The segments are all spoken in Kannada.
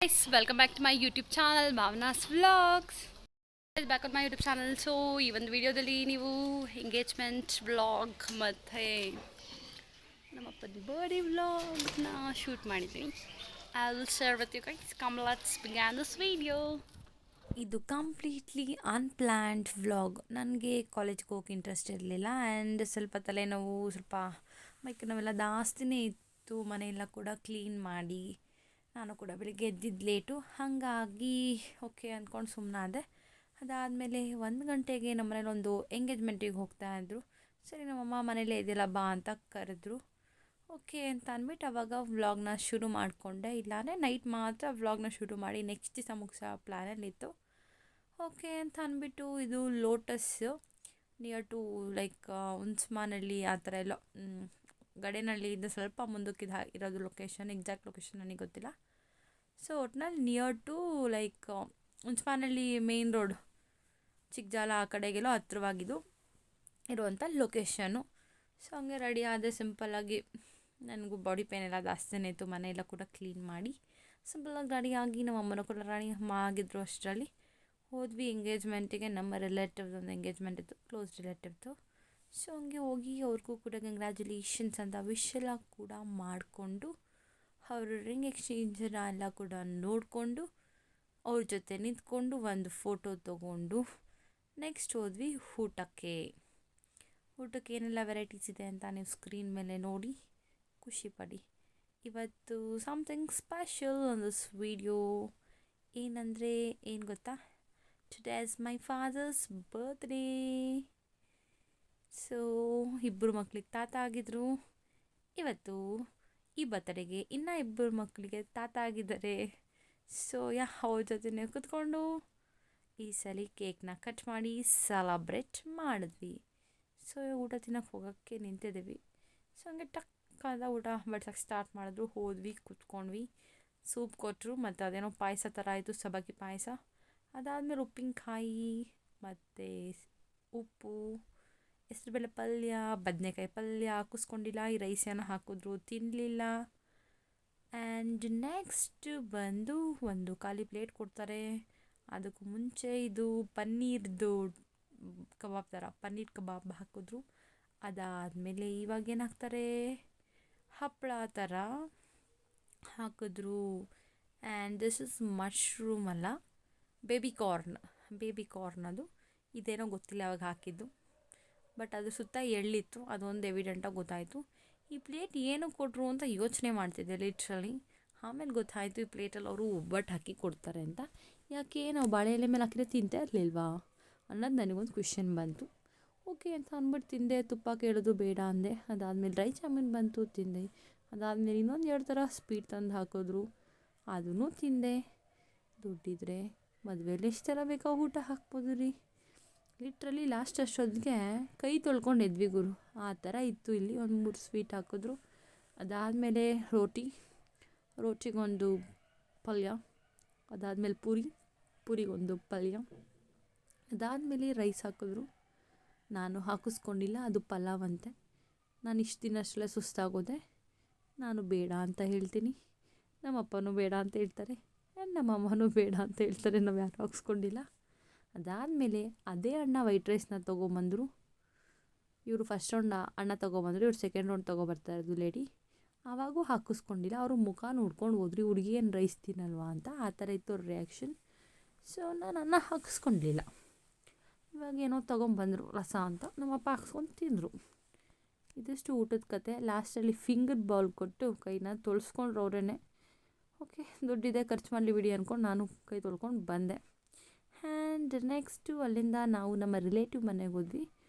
Guys, welcome back to my YouTube channel, Bhavana's Vlogs. Back on my YouTube channel. So ಈ ಒಂದು ವಿಡಿಯೋದಲ್ಲಿ ನೀವು ಎಂಗೇಜ್ಮೆಂಟ್ ವ್ಲಾಗ್ ಮತ್ತು ನಮ್ಮಪ್ಪನ ಬರ್ಡೇ ವ್ಲಾಗ್ನ ಶೂಟ್ ಮಾಡಿದ್ವಿ. I will share with you guys. Come let's begin this video. ಇದು ಕಂಪ್ಲೀಟ್ಲಿ ಅನ್ಪ್ಲ್ಯಾನ್ಡ್ ವ್ಲಾಗ್. ನನಗೆ ಕಾಲೇಜ್ಗೆ ಹೋಗೋಕೆ ಇಂಟ್ರೆಸ್ಟ್ ಇರಲಿಲ್ಲ ಆ್ಯಂಡ್ ಸ್ವಲ್ಪ ತಲೆನೋವು, ಸ್ವಲ್ಪ ಮೈಕ್ ನೋವೆಲ್ಲ ಜಾಸ್ತಿನೇ ಇತ್ತು. ಮನೆಯೆಲ್ಲ ಕೂಡ ಕ್ಲೀನ್ ಮಾಡಿ ನಾನು ಕೂಡ ಬೆಳಿಗ್ಗೆ ಎದ್ದಿದ್ದು ಲೇಟು, ಹಾಗಾಗಿ ಓಕೆ ಅಂದ್ಕೊಂಡು ಸುಮ್ಮನಾದೆ. ಅದಾದಮೇಲೆ 1 ಗಂಟೆಗೆ ನಮ್ಮ ಮನೇಲಿ ಒಂದು ಎಂಗೇಜ್ಮೆಂಟಿಗೆ ಹೋಗ್ತಾಯಿದ್ರು. ಸರಿ ನಮ್ಮಮ್ಮ ಮನೇಲೇ ಇದೆಯಲ್ಲ ಬಾ ಅಂತ ಕರೆದ್ರು. ಓಕೆ ಅಂತ ಅಂದ್ಬಿಟ್ಟು ಆವಾಗ ವ್ಲಾಗ್ನ ಶುರು ಮಾಡಿಕೊಂಡೆ. ಇಲ್ಲಾಂದರೆ ನೈಟ್ ಮಾತ್ರ ವ್ಲಾಗ್ನ ಶುರು ಮಾಡಿ ನೆಕ್ಸ್ಟ್ ದಿವಸ ಮುಗಿಸೋ ಪ್ಲ್ಯಾನಲ್ಲಿತ್ತು. ಓಕೆ ಅಂತ ಅಂದ್ಬಿಟ್ಟು ಇದು ಲೋಟಸ್ ನಿಯರ್ ಟು ಲೈಕ್ ಹುಣಸಮಾನಹಳ್ಳಿ ಆ ಥರ ಎಲ್ಲ ಗಡೇನಹಳ್ಳಿಯಿಂದ ಸ್ವಲ್ಪ ಮುಂದಕ್ಕೆ ಇರೋದು ಲೊಕೇಶನ್. ಎಕ್ಸಾಕ್ಟ್ ಲೊಕೇಶನ್ ನನಗೆ ಗೊತ್ತಿಲ್ಲ. ಸೊ ಒಟ್ನಲ್ಲಿ near to like Hunasamanahalli main road Chikkajala ಆ ಕಡೆಗೆಲ್ಲೋ ಹತ್ತಿರವಾಗಿದ್ದು ಇರುವಂಥ ಲೊಕೇಶನ್ನು. ಸೊ ಹಂಗೆ ರೆಡಿ ಆದೆ ಸಿಂಪಲ್ಲಾಗಿ. ನನಗೂ ಬಾಡಿ ಪೇನ್ ಎಲ್ಲ ಜಾಸ್ತಿನೇ ಇತ್ತು. ಮನೆಯೆಲ್ಲ ಕೂಡ ಕ್ಲೀನ್ ಮಾಡಿ ಸಿಂಪಲ್ಲಾಗಿ ರೆಡಿಯಾಗಿ ನಮ್ಮ ಅಮ್ಮನ ಕೂಡ ರೆಡಿ ಆಗಿದ್ರು. ಅಷ್ಟರಲ್ಲಿ ಹೋದ್ವಿ ಎಂಗೇಜ್ಮೆಂಟಿಗೆ. ನಮ್ಮ ರಿಲೇಟಿವ್ದು ಒಂದು ಎಂಗೇಜ್ಮೆಂಟ್ ಇತ್ತು, ಕ್ಲೋಸ್ ರಿಲೇಟಿವ್ದು. ಸೊ ಹಂಗೆ ಹೋಗಿ ಅವ್ರಿಗೂ ಕೂಡ ಕಂಗ್ರ್ಯಾಚುಲೇಷನ್ಸ್ ಅಂತ ವಿಶ್ ಎಲ್ಲ ಕೂಡ ಮಾಡಿಕೊಂಡು ಅವರು ರಿಂಗ್ ಎಕ್ಸ್ಚೇಂಜನ್ನ ಎಲ್ಲ ಕೂಡ ನೋಡಿಕೊಂಡು ಅವ್ರ ಜೊತೆ ನಿಂತ್ಕೊಂಡು ಒಂದು ಫೋಟೋ ತೊಗೊಂಡು ನೆಕ್ಸ್ಟ್ ಹೋದ್ವಿ ಊಟಕ್ಕೆ. ಏನೆಲ್ಲ ವೆರೈಟೀಸ್ ಇದೆ ಅಂತ ನೀವು ಸ್ಕ್ರೀನ್ ಮೇಲೆ ನೋಡಿ ಖುಷಿಪಡಿ. ಇವತ್ತು something special on this video. ಏನಂದರೆ ಏನು ಗೊತ್ತಾ, today is my father's birthday. So ಇಬ್ಬರು ಮಕ್ಳಿಗೆ ತಾತ ಆಗಿದ್ರು. ಇವತ್ತು ಈ ಬರ್ತಡೆಗೆ ಇನ್ನೂ ಇಬ್ಬರು ಮಕ್ಕಳಿಗೆ ತಾತ ಆಗಿದ್ದಾರೆ. ಸೊ ಅವ್ರ ಜೊತೆ ಕೂತ್ಕೊಂಡು ಈ ಸಲ ಕೇಕ್ನ ಕಟ್ ಮಾಡಿ ಸೆಲಬ್ರೇಟ್ ಮಾಡಿದ್ವಿ. ಸೊ ಊಟ ತಿನ್ನೋಕ್ಕೆ ಹೋಗೋಕ್ಕೆ ನಿಂತಿದ್ದೀವಿ. ಸೊ ಹಂಗೆ ಟಕ್ಕಾದ ಊಟ ಬಡ್ಸೋಕ್ಕೆ ಸ್ಟಾರ್ಟ್ ಮಾಡಿದ್ರು. ಹೋದ್ವಿ, ಕೂತ್ಕೊಂಡ್ವಿ. ಸೂಪ್ ಕೊಟ್ಟರು ಮತ್ತು ಅದೇನೋ ಪಾಯಸ ಥರ ಆಯಿತು, ಸಬ್ಬಕ್ಕಿ ಪಾಯಸ. ಅದಾದಮೇಲೆ ಉಪ್ಪಿನಕಾಯಿ ಮತ್ತು ಉಪ್ಪು, ಹೆಸರುಬೇಳೆ ಪಲ್ಯ, ಬದನೆಕಾಯಿ ಪಲ್ಯ ಹಾಕಿಸ್ಕೊಂಡಿಲ್ಲ. ಈ ರೈಸ್ ಏನೋ ಹಾಕಿದ್ರು, ತಿನ್ನಲಿಲ್ಲ. ಆ್ಯಂಡ್ ನೆಕ್ಸ್ಟ್ ಬಂದು ಒಂದು ಖಾಲಿ ಪ್ಲೇಟ್ ಕೊಡ್ತಾರೆ. ಅದಕ್ಕೂ ಮುಂಚೆ ಇದು ಪನ್ನೀರ್ದು ಕಬಾಬ್ ಥರ ಪನ್ನೀರ್ ಕಬಾಬ್ ಹಾಕಿದ್ರು. ಅದಾದಮೇಲೆ ಇವಾಗ ಏನು ಹಾಕ್ತಾರೆ, ಹಪ್ಪಳ ಥರ ಹಾಕಿದ್ರು. ಆ್ಯಂಡ್ ದಿಸ್ ಇಸ್ ಮಶ್ರೂಮ್ ಅಲ್ಲ, ಬೇಬಿ ಕಾರ್ನ್ ಅದು. ಇದೇನೋ ಗೊತ್ತಿಲ್ಲ ಅವಾಗ ಹಾಕಿದ್ದು, ಬಟ್ ಅದ್ರ ಸುತ್ತ ಎಳ್ಳಿತ್ತು, ಅದೊಂದು ಎವಿಡೆಂಟಾಗಿ ಗೊತ್ತಾಯಿತು. ಈ ಪ್ಲೇಟ್ ಏನು ಕೊಟ್ಟರು ಅಂತ ಯೋಚನೆ ಮಾಡ್ತಿದ್ದೆ ಲಿಟ್ರಲಿ. ಆಮೇಲೆ ಗೊತ್ತಾಯಿತು ಈ ಪ್ಲೇಟಲ್ಲಿ ಅವರು ಒಬ್ಬಟ್ಟು ಹಾಕಿ ಕೊಡ್ತಾರೆ ಅಂತ. ಯಾಕೆ ನಾವು ಬಾಳೆ ಎಲೆ ಮೇಲೆ ಹಾಕಿದ್ರೆ ತಿಂತಾ ಇರಲಿಲ್ವಾ ಅನ್ನೋದು ನನಗೊಂದು ಕ್ವೆಶ್ಚನ್ ಬಂತು. ಓಕೆ ಅಂತ ಅಂದ್ಬಿಟ್ಟು ತಿಂದೆ. ತುಪ್ಪ ಕೇಳಿದ್ರು ಬೇಡ ಅಂದೆ. ಅದಾದಮೇಲೆ ಡ್ರೈ ಜಾಮೂನ್ ಬಂತು, ತಿಂದೆ. ಅದಾದಮೇಲೆ ಇನ್ನೊಂದು 2 ಥರ ಸ್ವೀಟ್ ತಂದು ಹಾಕಿದ್ರು, ಅದನ್ನು ತಿಂದೆ. ದುಡ್ಡಿದ್ರೆ ಮದುವೆಯಲ್ಲಿ ಎಷ್ಟು ಥರ ಬೇಕೋ ಊಟ ಹಾಕ್ಬೋದು ರೀ. ಲಿಟ್ರಲಿ ಲಾಸ್ಟ್ ಅಷ್ಟೊತ್ತಿಗೆ ಕೈ ತೊಳ್ಕೊಂಡು ಎದ್ವಿ ಗುರು, ಆ ಥರ ಇತ್ತು. ಇಲ್ಲಿ ಒಂದು 3 ಸ್ವೀಟ್ ಹಾಕಿದ್ರು. ಅದಾದಮೇಲೆ ರೋಟಿಗೊಂದು ಪಲ್ಯ, ಅದಾದಮೇಲೆ ಪೂರಿಗೊಂದು ಪಲ್ಯ, ಅದಾದಮೇಲೆ ರೈಸ್ ಹಾಕಿದ್ರು. ನಾನು ಹಾಕಿಸ್ಕೊಂಡಿಲ್ಲ, ಅದು ಪಲಾವ್ ಅಂತೆ. ನಾನು ಇಷ್ಟು ದಿನ ಅಷ್ಟೆಲ್ಲ ಸುಸ್ತಾಗೋದೆ. ನಾನು ಬೇಡ ಅಂತ ಹೇಳ್ತೀನಿ, ನಮ್ಮಪ್ಪನೂ ಬೇಡ ಅಂತ ಹೇಳ್ತಾರೆ, ನಮ್ಮಮ್ಮನೂ ಬೇಡ ಅಂತ ಹೇಳ್ತಾರೆ. ನಾವು ಯಾರು ಹಾಕ್ಸ್ಕೊಂಡಿಲ್ಲ. ಅದಾದಮೇಲೆ ಅದೇ ಅಣ್ಣ ವೈಟ್ ರೈಸ್ನ ತೊಗೊಂಬಂದರು. ಇವರು ಫಸ್ಟ್ ರೌಂಡ್ ಅಣ್ಣ ತೊಗೊಬಂದರು, ಇವ್ರು ಸೆಕೆಂಡ್ ರೌಂಡ್ ತೊಗೊಬರ್ತಾ ಇರೋದು ಲೇಡಿ. ಆವಾಗೂ ಹಾಕಿಸ್ಕೊಂಡಿಲ್ಲ. ಅವರು ಮುಖ ನೋಡ್ಕೊಂಡು ಹೋದ್ರಿ, ಹುಡುಗಿ ಏನು ರೈಸ್ ತಿನ್ನಲ್ವಾ ಅಂತ. ಆ ಥರ ಇತ್ತು ಅವ್ರ ರಿಯಾಕ್ಷನ್. ಸೊ ನಾನು ಅನ್ನ ಹಾಕಿಸ್ಕೊಂಡಿಲ್ಲ. ಇವಾಗ ಏನೋ ತೊಗೊಂಬಂದರು ರಸ ಅಂತ, ನಮ್ಮಪ್ಪ ಹಾಕ್ಸ್ಕೊಂಡು ತಿಂದರು. ಇದಿಷ್ಟು ಊಟದ ಕತೆ. ಲಾಸ್ಟಲ್ಲಿ ಫಿಂಗರ್ ಬೌಲ್ ಕೊಟ್ಟು ಕೈನ ತೊಳ್ಸ್ಕೊಂಡ್ರು ಅವರೇ. ಓಕೆ, ದುಡ್ಡಿದೆ ಖರ್ಚು ಮಾಡಲಿ ಬಿಡಿ ಅಂದ್ಕೊಂಡು ನಾನು ಕೈ ತೊಳ್ಕೊಂಡು ಬಂದೆ. ಆ್ಯಂಡ್ ನೆಕ್ಸ್ಟು ಅಲ್ಲಿಂದ ನಾವು ನಮ್ಮ ರಿಲೇಟಿವ್ ಮನೆಗೆ ಹೋದ್ವಿ.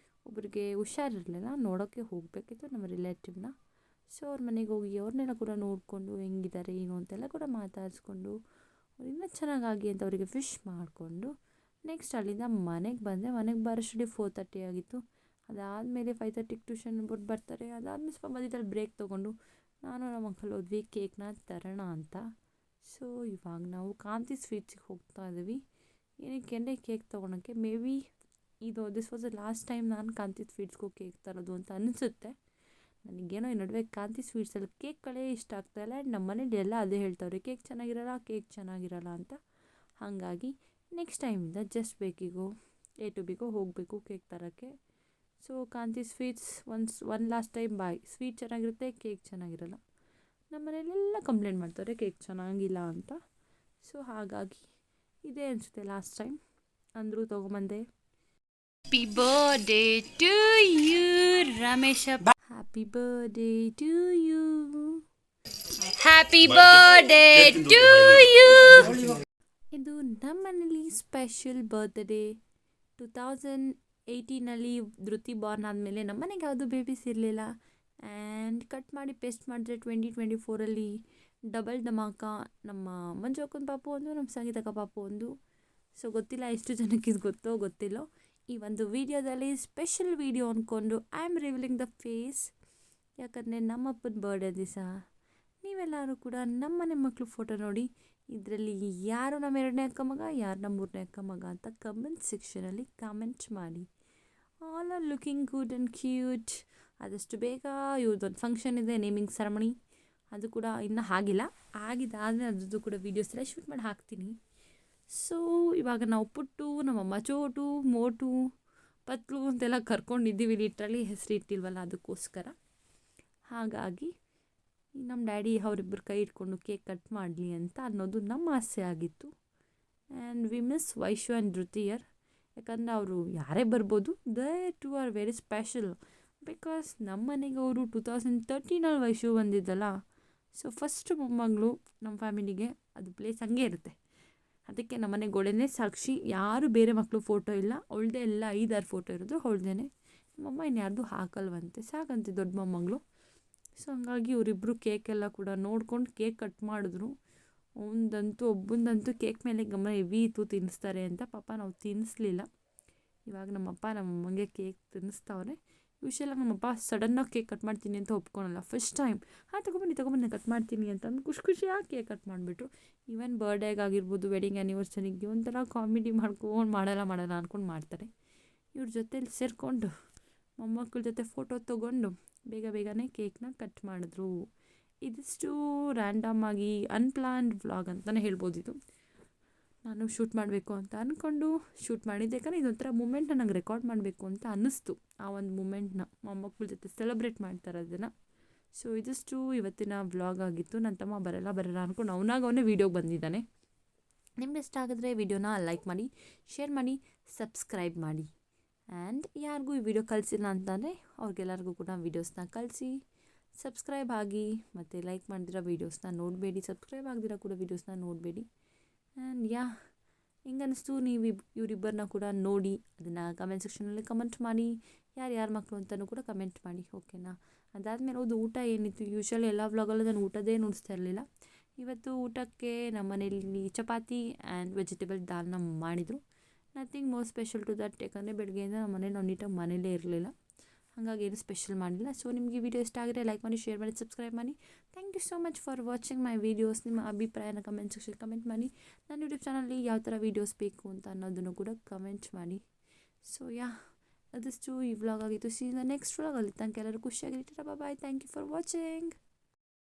ಒಬ್ರಿಗೆ ಹುಷಾರಿರಲಿಲ್ಲ, ನೋಡೋಕ್ಕೆ ಹೋಗಬೇಕಿತ್ತು ನಮ್ಮ ರಿಲೇಟಿವ್ನ. ಸೊ ಅವ್ರ ಮನೆಗೆ ಹೋಗಿ ಅವ್ರನ್ನೆಲ್ಲ ಕೂಡ ನೋಡಿಕೊಂಡು ಹೆಂಗಿದ್ದಾರೆ ಏನು ಅಂತೆಲ್ಲ ಕೂಡ ಮಾತಾಡಿಸ್ಕೊಂಡು ಅವ್ರು ಇನ್ನೂ ಚೆನ್ನಾಗಾಗಿ ಅಂತ ಅವರಿಗೆ ವಿಶ್ ಮಾಡಿಕೊಂಡು ನೆಕ್ಸ್ಟ್ ಅಲ್ಲಿಂದ ಮನೆಗೆ ಬಂದೆ. ಮನೆಗೆ ಬರೋಷ್ಟರಲ್ಲಿ 4:30 ಆಗಿತ್ತು. ಅದಾದಮೇಲೆ 5:30ಗೆ ಟ್ಯೂಷನ್ ಬಿಟ್ಟು ಬರ್ತಾರೆ. ಅದಾದಮೇಲೆ ಸ್ವಲ್ಪ ಮಧ್ಯದಲ್ಲಿ ಬ್ರೇಕ್ ತೊಗೊಂಡು ನಾನು ನಮ್ಮ ಅಂಕಲ್ ಹೋದ್ವಿ ಕೇಕ್ನ ತರೋಣ ಅಂತ. ಸೊ ಇವಾಗ ನಾವು ಕಾಂತಿ ಸ್ವೀಟ್ಸಿಗೆ ಹೋಗ್ತಾ ಇದ್ದೀವಿ. ಏನಕ್ಕೆ ಅಂದರೆ ಕೇಕ್ ತೊಗೊಳಕ್ಕೆ. May be this was the last time ನಾನು ಕಾಂತಿ ಸ್ವೀಟ್ಸ್ಗೂ ಕೇಕ್ ತರೋದು ಅಂತ ಅನಿಸುತ್ತೆ. ನನಗೇನೋ ಈ ನಡುವೆ ಕಾಂತಿ ಸ್ವೀಟ್ಸಲ್ಲಿ ಕೇಕ್ಗಳೇ ಇಷ್ಟ ಆಗ್ತಾಯಿಲ್ಲ. ಆ್ಯಂಡ್ ನಮ್ಮ ಮನೇಲಿ ಎಲ್ಲ ಅದೇ ಹೇಳ್ತಾವ್ರೆ, ಕೇಕ್ ಚೆನ್ನಾಗಿರಲ್ಲ ಅಂತ. ಹಾಗಾಗಿ ನೆಕ್ಸ್ಟ್ ಟೈಮಿಂದ ಜಸ್ಟ್ ಬೇಕಿಗೋ ಎ ಟು ಬಿಗೋ ಹೋಗಬೇಕು ಕೇಕ್ ತರೋಕ್ಕೆ. ಸೊ ಕಾಂತಿ ಸ್ವೀಟ್ಸ್ ಒನ್ ಲಾಸ್ಟ್ ಟೈಮ್ ಬಾಯ್. ಸ್ವೀಟ್ ಚೆನ್ನಾಗಿರುತ್ತೆ, ಕೇಕ್ ಚೆನ್ನಾಗಿರಲ್ಲ. ನಮ್ಮ ಮನೇಲೆಲ್ಲ ಕಂಪ್ಲೇಂಟ್ ಮಾಡ್ತಾರೆ ಕೇಕ್ ಚೆನ್ನಾಗಿಲ್ಲ ಅಂತ. ಸೊ ಹಾಗಾಗಿ ಇದೇ ಅನಿಸುತ್ತೆ ಲಾಸ್ಟ್ ಟೈಮ್ ಅಂದರೂ ತೊಗೊಂಬಂದೆ. Happy birthday to you Ramesh. Happy birthday to you. Happy birthday to you. ಇದು ನಮ್ಮ ಮನೇಲಿ ಸ್ಪೆಷಲ್ ಬರ್ತ್ಡೇ. 2018 ಧೃತಿ ಬಾರ್ನ್ ಆದಮೇಲೆ ನಮ್ಮ ಮನೆಗೆ ಯಾವುದು ಬೇಬೀಸ್ ಇರಲಿಲ್ಲ. ಆ್ಯಂಡ್ ಕಟ್ ಮಾಡಿ ಪೇಸ್ಟ್ ಮಾಡಿದ್ರೆ 2024 ಡಬಲ್ ಧಮಾಕ. ನಮ್ಮ ಮಂಜು ಅಕ್ಕನ ಪಾಪು ಒಂದು, ನಮ್ಮ ಸಂಗೀತಕ್ಕ ಪಾಪು ಒಂದು. ಸೊ ಗೊತ್ತಿಲ್ಲ ಎಷ್ಟು ಜನಕ್ಕೆ ಇದು ಗೊತ್ತಿಲ್ಲೋ. ಈ ಒಂದು ವಿಡಿಯೋದಲ್ಲಿ ಸ್ಪೆಷಲ್ ವಿಡಿಯೋ ಅಂದ್ಕೊಂಡು I am revealing the face. ಯಾಕಂದರೆ ನಮ್ಮಪ್ಪನ ಬರ್ಡೇ ದಿವಸ ನೀವೆಲ್ಲರೂ ಕೂಡ ನಮ್ಮನೆ ಮಕ್ಕಳು ಫೋಟೋ ನೋಡಿ ಇದರಲ್ಲಿ ಯಾರು ನಮ್ಮ 2ನೇ ಅಕ್ಕ ಮಗ, ಯಾರು ನಮ್ಮ 3ನೇ ಅಕ್ಕ ಮಗ ಅಂತ ಕಮೆಂಟ್ ಸೆಕ್ಷನಲ್ಲಿ ಕಮೆಂಟ್ ಮಾಡಿ. All are looking good and cute. ಆದಷ್ಟು ಬೇಗ ಇವ್ರದ್ದೊಂದು ಫಂಕ್ಷನ್ ಇದೆ, ನೇಮಿಂಗ್ ಸೆರೆಮನಿ. ಅದು ಕೂಡ ಇನ್ನೂ ಆಗಿದ್ದಾದರೆ ಅದ್ರದ್ದು ಕೂಡ ವೀಡಿಯೋಸ್ ಎಲ್ಲ ಶೂಟ್ ಮಾಡಿ ಹಾಕ್ತೀನಿ. ಸೊ ಇವಾಗ ನಾವು ಪುಟ್ಟು, ನಮ್ಮಮ್ಮ ಚೋಟು, ಮೋಟು, ಪತ್ಲು ಅಂತೆಲ್ಲ ಕರ್ಕೊಂಡಿದ್ದೀವಿ. ಲಿಟ್ರಲಿ ಹೆಸರು ಇಟ್ಟಿಲ್ವಲ್ಲ ಅದಕ್ಕೋಸ್ಕರ. ಹಾಗಾಗಿ ನಮ್ಮ ಡ್ಯಾಡಿ ಅವರಿಬ್ಬರು ಕೈ ಇಟ್ಕೊಂಡು ಕೇಕ್ ಕಟ್ ಮಾಡಲಿ ಅಂತ ಅನ್ನೋದು ನಮ್ಮ ಆಸೆ ಆಗಿತ್ತು. And we miss Vaishu and ಧೃತಿಯರ್. ಯಾಕಂದರೆ ಅವರು ಯಾರೇ ಬರ್ಬೋದು, they too are very special. Because ನಮ್ಮ ಮನೆಗೆ ಅವರು 2013 ವೈಶು ಬಂದಿದ್ದಲ್ಲ. ಸೊ ಫಸ್ಟ್ ಮೊಮ್ಮಗಳು ನಮ್ಮ ಫ್ಯಾಮಿಲಿಗೆ, ಅದು ಪ್ಲೇಸ್ ಹಂಗೆ ಇರುತ್ತೆ. ಅದಕ್ಕೆ ನಮ್ಮ ಮನೆ ಗೋಡೆನೇ ಸಾಕ್ಷಿ. ಯಾರು ಬೇರೆ ಮಕ್ಕಳು ಫೋಟೋ ಇಲ್ಲ, ಅವಳದೇ ಎಲ್ಲ 5-6 ಫೋಟೋ ಇರೋದು ಅವಳದೇ. ನಮ್ಮಮ್ಮ ಇನ್ಯಾರ್ದು ಹಾಕಲ್ವಂತೆ, ಸಾಕಂತೆ ದೊಡ್ಡ ಮೊಮ್ಮಗಳು. ಸೊ ಹಂಗಾಗಿ ಇವರಿಬ್ಬರು ಕೇಕೆಲ್ಲ ಕೂಡ ನೋಡ್ಕೊಂಡು ಕೇಕ್ ಕಟ್ ಮಾಡಿದ್ರು. ಒಬ್ಬಂದಂತೂ ಕೇಕ್ ಮೇಲೆ ಗಮನ ಹೆವಿ ಇತ್ತು, ತಿನ್ನಿಸ್ತಾರೆ ಅಂತ. ಪಾಪ ನಾವು ತಿನ್ನಿಸ್ಲಿಲ್ಲ. ಇವಾಗ ನಮ್ಮಪ್ಪ ನಮ್ಮಮ್ಮಂಗೆ ಕೇಕ್ ತಿನ್ನಿಸ್ತವ್ರೆ. ಯೂಶಲಾಗಿ ನಮ್ಮಪ್ಪ ಸಡನ್ನಾಗಿ ಕೇಕ್ ಕಟ್ ಮಾಡ್ತೀನಿ ಅಂತ ಒಪ್ಕೊಳಲ್ಲ. ಫಸ್ಟ್ ಟೈಮ್ ತೊಗೊಬನ್ನಿ ಕಟ್ ಮಾಡ್ತೀನಿ ಅಂತಂದು ಖುಷಿಯಾಗಿ ಕೇಕ್ ಕಟ್ ಮಾಡಿಬಿಟ್ರು. ಈವನ್ ಬರ್ಡೇಗಾಗಿರ್ಬೋದು, ವೆಡ್ಡಿಂಗ್ ಆ್ಯನಿವರ್ಸರಿಗೆ ಒಂಥರ ಕಾಮಿಡಿ ಮಾಡ್ಕೊಂಡು ಮಾಡಲ್ಲ ಅಂದ್ಕೊಂಡು ಮಾಡ್ತಾರೆ. ಇವ್ರ ಜೊತೆಲಿ ಸೇರಿಕೊಂಡು ಮೊಮ್ಮಕ್ಕಳ ಜೊತೆ ಫೋಟೋ ತೊಗೊಂಡು ಬೇಗನೆ ಕೇಕ್ನ ಕಟ್ ಮಾಡಿದ್ರು. ಇದಿಷ್ಟು ರ್ಯಾಂಡಮ್ ಆಗಿ ಅನ್ಪ್ಲಾನ್ಡ್ ವ್ಲಾಗ್ ಅಂತಲೇ ಹೇಳ್ಬೋದು. ಇದು ನಾನು ಶೂಟ್ ಮಾಡಬೇಕು ಅಂತ ಅಂದ್ಕೊಂಡು ಶೂಟ್ ಮಾಡಿದ್ದೆ. ಯಾಕಂದರೆ ಇದೊಂಥರ ಮೂಮೆಂಟ್ನ ನಂಗೆ ರೆಕಾರ್ಡ್ ಮಾಡಬೇಕು ಅಂತ ಅನ್ನಿಸ್ತು. ಆ ಒಂದು ಮೂಮೆಂಟ್ನ ಮೊಮ್ಮಕ್ಕಳ ಜೊತೆ ಸೆಲೆಬ್ರೇಟ್ ಮಾಡ್ತಾರೆ ಅದನ್ನು. ಸೊ ಇದಿಷ್ಟು ಇವತ್ತಿನ ವ್ಲಾಗ್ ಆಗಿತ್ತು. ನನ್ನ ತಮ್ಮ ಬರಲ್ಲ ಅಂದ್ಕೊಂಡು ಅವನೇ ವೀಡಿಯೋಗೆ ಬಂದಿದ್ದಾನೆ. ನಿಮ್ಗೆ ಇಷ್ಟ ಆಗಿದ್ರೆ ವಿಡಿಯೋನ ಲೈಕ್ ಮಾಡಿ, ಶೇರ್ ಮಾಡಿ, ಸಬ್ಸ್ಕ್ರೈಬ್ ಮಾಡಿ. ಆ್ಯಂಡ್ ಯಾರಿಗೂ ಈ ವಿಡಿಯೋ ಕಳಿಸಿಲ್ಲ ಅಂತಂದರೆ ಅವ್ರಿಗೆಲ್ಲರಿಗೂ ಕೂಡ ವೀಡಿಯೋಸ್ನ ಕಳಿಸಿ, ಸಬ್ಸ್ಕ್ರೈಬ್ ಆಗಿ. ಮತ್ತು ಲೈಕ್ ಮಾಡಿದಿರೋ ವೀಡಿಯೋಸ್ನ ನೋಡಬೇಡಿ, ಸಬ್ಸ್ಕ್ರೈಬ್ ಆಗದಿರೋ ಕೂಡ ವೀಡಿಯೋಸ್ನ ನೋಡಬೇಡಿ. ಆ್ಯಂಡ್ ಹಿಂಗನ್ನಿಸ್ತು ನೀವು ಇವರಿಬ್ಬರನ್ನ ಕೂಡ ನೋಡಿ ಅದನ್ನು ಕಮೆಂಟ್ ಸೆಕ್ಷನಲ್ಲಿ ಕಮೆಂಟ್ ಮಾಡಿ. ಯಾರು ಮಕ್ಕಳು ಅಂತಲೂ ಕೂಡ ಕಮೆಂಟ್ ಮಾಡಿ, ಓಕೆನಾ? ಅದಾದಮೇಲೆ ಊಟ ಏನಿತ್ತು, ಯೂಶ್ವಲಿ ಎಲ್ಲ ವ್ಲಾಗಲ್ಲೂ ನಾನು ಊಟದೇ ನೋಡಿಸ್ತಾ ಇರಲಿಲ್ಲ. ಇವತ್ತು ಊಟಕ್ಕೆ ನಮ್ಮ ಮನೇಲಿ ಚಪಾತಿ ಆ್ಯಂಡ್ ವೆಜಿಟೇಬಲ್ ದಾಲ್ನ ಮಾಡಿದರು. Nothing more special to that. ಯಾಕಂದರೆ ಬೆಳಗ್ಗೆಯಿಂದ ನಮ್ಮ ಮನೇಲಿ ನಾವು ನೀಟಾಗಿ ಮನೇಲೇ ಇರಲಿಲ್ಲ, ಹಾಗಾಗಿ ಏನು ಸ್ಪೆಷಲ್ ಮಾಡಿಲ್ಲ. ಸೊ ನಿಮಗೆ ವಿಡಿಯೋ ಇಷ್ಟ ಆಗಿದ್ರೆ ಲೈಕ್ ಮಾಡಿ, ಶೇರ್ ಮಾಡಿ, ಸಬ್ಸ್ಕ್ರೈಬ್ ಮಾಡಿ. Thank you so much for watching my videos. ನಿಮ್ಮ ಅಭಿಪ್ರಾಯನ ಕಮೆಂಟ್ ಸೆಕ್ಷನ್ ಕಮೆಂಟ್ ಮಾಡಿ. ನನ್ನ ಯೂಟ್ಯೂಬ್ ಚಾನಲ್ಲಿ ಯಾವ ಥರ ವೀಡಿಯೋಸ್ ಬೇಕು ಅಂತ ಅನ್ನೋದನ್ನು ಕೂಡ ಕಮೆಂಟ್ ಮಾಡಿ. ಸೊ ಅದಷ್ಟು ಈ ವ್ಲಾಗ್ ಆಗಿತ್ತು. ಸಿ ದ ನೆಕ್ಸ್ಟ್ ವ್ಲಾಗಲ್ಲಿ. ತನಕ ಎಲ್ಲರೂ ಖುಷಿಯಾಗಿರ್ತೀರ. Bye. Thank you for watching.